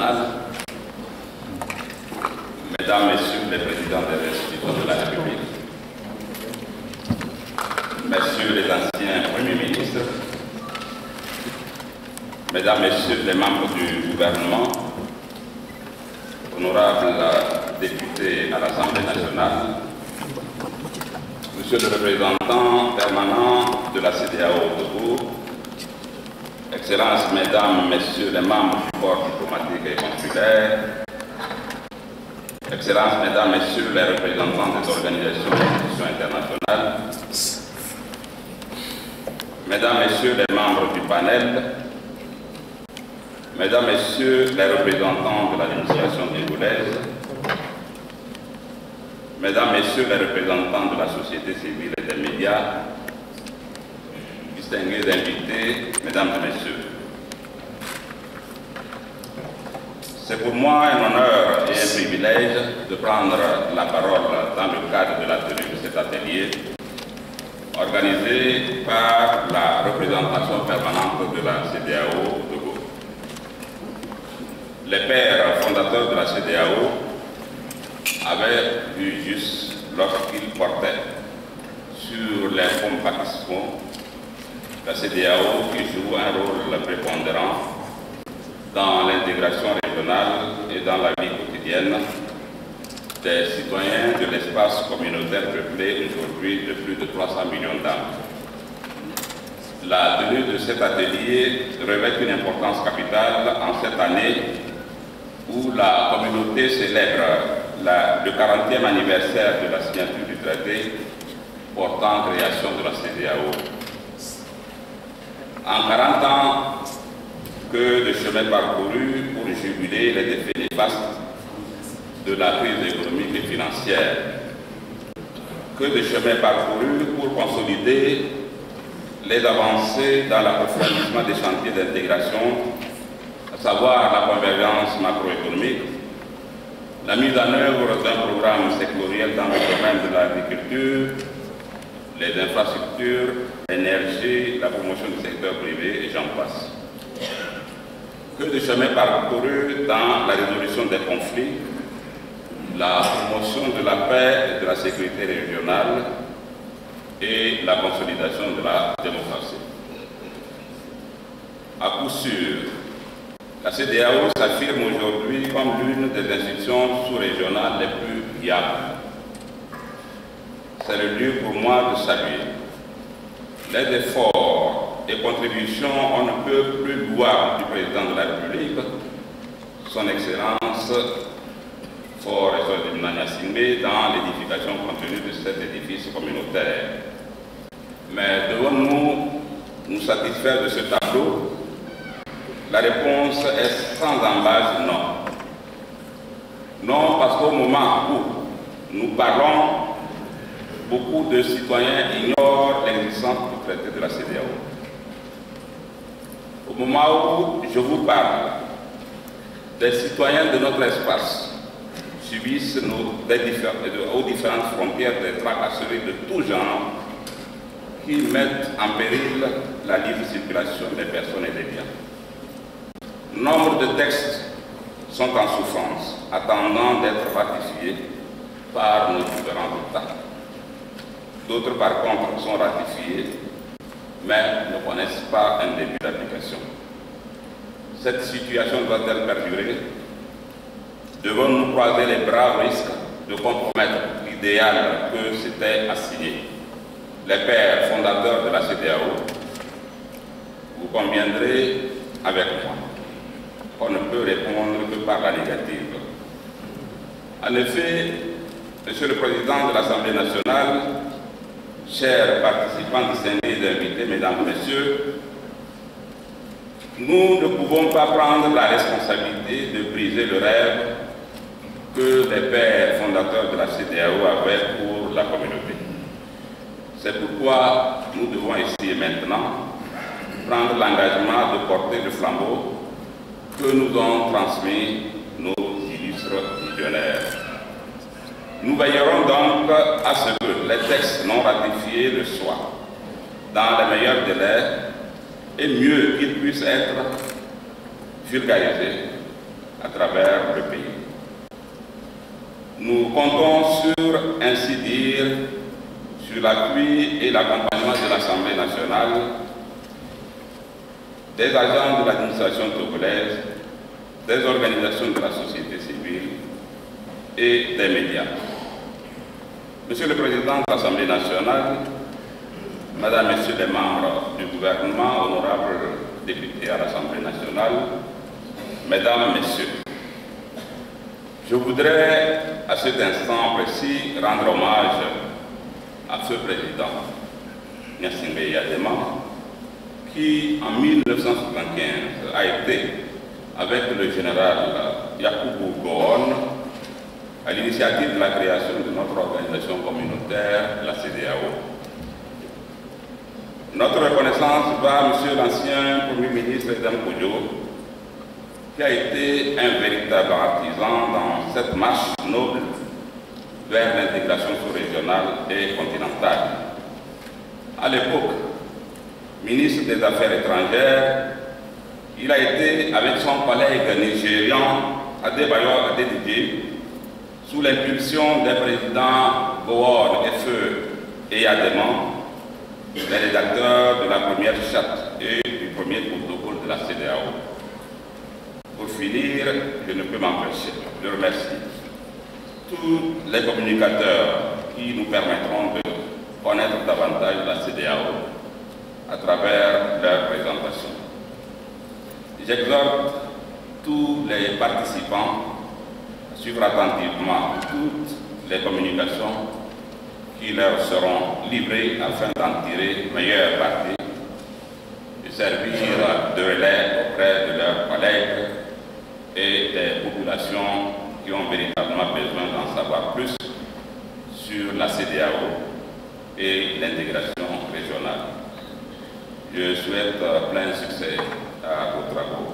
nationale, Mesdames, Messieurs les présidents des institutions de la République, Messieurs les anciens premiers ministres, Mesdames, Messieurs les membres du gouvernement, honorables députés à l'Assemblée nationale, Monsieur le représentant permanent de la CEDEAO au Togo, Excellences, Mesdames, Messieurs les membres du corps diplomatique et consulaire, Excellences, Mesdames, Messieurs les représentants des organisations et institutions internationales, Mesdames, Messieurs les membres du panel, Mesdames, Messieurs les représentants de l'administration togolaise, Mesdames, Messieurs les représentants de la société civile et des médias, distingués invités, Mesdames et Messieurs. C'est pour moi un honneur et un privilège de prendre la parole dans le cadre de la tenue de cet atelier organisé par la représentation permanente de la CEDEAO au Togo. Les pères fondateurs de la CEDEAO avaient vu juste lorsqu'ils portaient sur les fonds baptismaux la CEDEAO qui joue un rôle prépondérant dans l'intégration régionale et dans la vie quotidienne des citoyens de l'espace communautaire peuplé aujourd'hui de plus de 300 millions d'âmes. La tenue de cet atelier revêt une importance capitale en cette année où la communauté célèbre le 40e anniversaire de la signature du traité portant création de la CEDEAO. En 40 ans, que de chemin parcouru pour jubiler les effets néfastes de la crise économique et financière. Que de chemin parcouru pour consolider les avancées dans l'approfondissement des chantiers d'intégration, à savoir la convergence macroéconomique, la mise en œuvre d'un programme sectoriel dans le domaine de l'agriculture, les infrastructures, l'énergie, la promotion du secteur privé et j'en passe. Que de chemin parcouru dans la résolution des conflits, la promotion de la paix et de la sécurité régionale et la consolidation de la démocratie. À coup sûr, la CEDEAO s'affirme aujourd'hui comme l'une des institutions sous-régionales les plus viables. C'est le lieu pour moi de saluer les efforts et contributions on ne peut plus louables du président de la République, son Excellence Faure Gnassingbé, dans l'édification contenue de cet édifice communautaire. Mais devons-nous nous satisfaire de ce tableau? La réponse est sans embâche non. Non, parce qu'au moment où nous parlons, beaucoup de citoyens ignorent l'existence du traité de la CEDEAO. Au moment où je vous parle, des citoyens de notre espace subissent aux différentes frontières des tracasseries de tout genre qui mettent en péril la libre circulation des personnes et des biens. Nombre de textes sont en souffrance, attendant d'être ratifiés par nos différents États. D'autres, par contre, sont ratifiés, mais ne connaissent pas un début d'application. Cette situation doit-elle perdurer? Devons-nous croiser les bras au risque de compromettre l'idéal que s'était assigné les pères fondateurs de la CEDEAO? Vous conviendrez avec moi qu'on ne peut répondre que par la négative. En effet, Monsieur le Président de l'Assemblée nationale, chers participants distingués et invités, Mesdames et Messieurs, nous ne pouvons pas prendre la responsabilité de briser le rêve que les pères fondateurs de la CEDEAO avaient pour la communauté. C'est pourquoi nous devons ici et maintenant prendre l'engagement de porter le flambeau que nous ont transmis nos illustres visionnaires. Nous veillerons donc à ce que les textes non ratifiés le soient, dans les meilleurs délais, et mieux qu'ils puissent être vulgarisés à travers travers le pays. Nous comptons ainsi dire, sur l'appui et l'accompagnement de l'Assemblée nationale, des agents de l'administration togolaise, des organisations de la société civile et des médias. Monsieur le Président de l'Assemblée nationale, Madame, Messieurs les membres du gouvernement, honorables députés à l'Assemblée nationale, Mesdames, Messieurs, je voudrais à cet instant précis rendre hommage à ce président, Gnassingbé Eyadema, qui en 1975 a été, avec le général Yakubu Gowon, à l'initiative de la création de notre organisation communautaire, la CEDEAO. Notre reconnaissance va à M. l'ancien Premier ministre Edem Kodjo, qui a été un véritable artisan dans cette marche noble vers l'intégration sous-régionale et continentale. À l'époque, ministre des Affaires étrangères, il a été, avec son collègue nigérian Adebayor Adedije, sous l'impulsion des présidents Gowon, Feu et Eyadema, les rédacteurs de la première charte et du premier protocole de la CEDEAO. Pour finir, je ne peux m'empêcher de remercier tous les communicateurs qui nous permettront de connaître davantage la CEDEAO à travers leur présentation. J'exhorte tous les participants à suivre attentivement toutes les communications qui leur seront livrées afin d'en tirer meilleur parti et servir de relais auprès de leurs collègues et des populations qui ont véritablement besoin d'en savoir plus sur la CEDEAO et l'intégration régionale. Je souhaite plein succès à vos travaux.